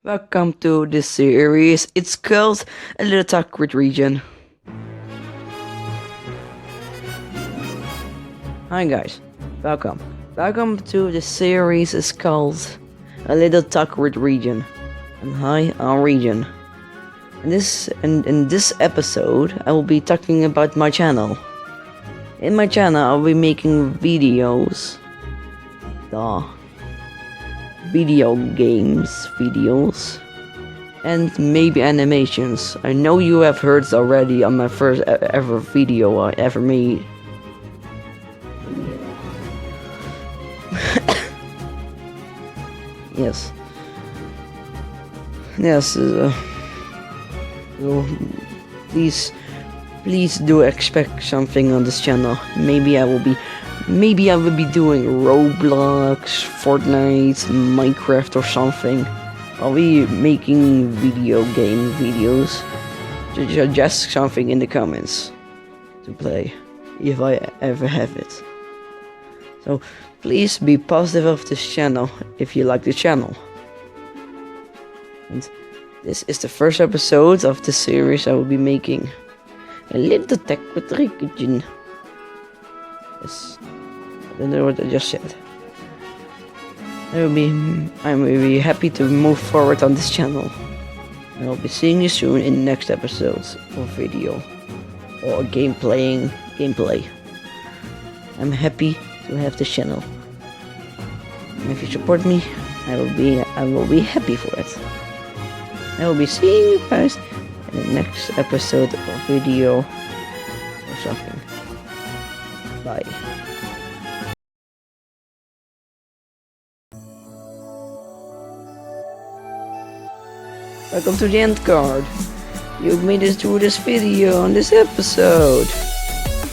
Welcome to this series. It's called A Little Talk with Regen. Hi guys, welcome. Welcome to this series. It's called A Little Talk with Regen. And hi, I'm Regen. In this episode, I will be talking about my channel. In my channel, I'll be making videos. Video games videos and maybe animations. I know you have heard already on my first ever video I ever made. Yes. So please do expect something on this channel. Maybe I will be doing Roblox, Fortnite, Minecraft or something. I'll be making video game videos. Suggest something in the comments to play, if I ever have it. So please be positive of this channel if you like the channel. And this is the first episode of the series I will be making. A little tech with Regen. Yes. I don't know what I just said. I'm really happy to move forward on this channel. And I'll be seeing you soon in next episodes or video or gameplay. I'm happy to have this channel. And if you support me, I will be happy for it. I will be seeing you guys in the next episode or video or something. Bye. Welcome to the end card. You've made it through this video on this episode.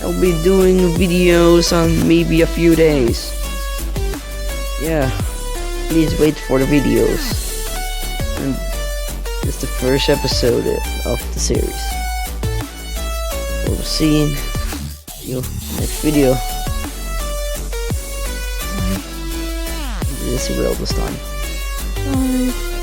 I'll be doing videos on maybe a few days. Yeah, please wait for the videos. And this is the first episode of the series. We'll see you next video. This is real this time. Bye.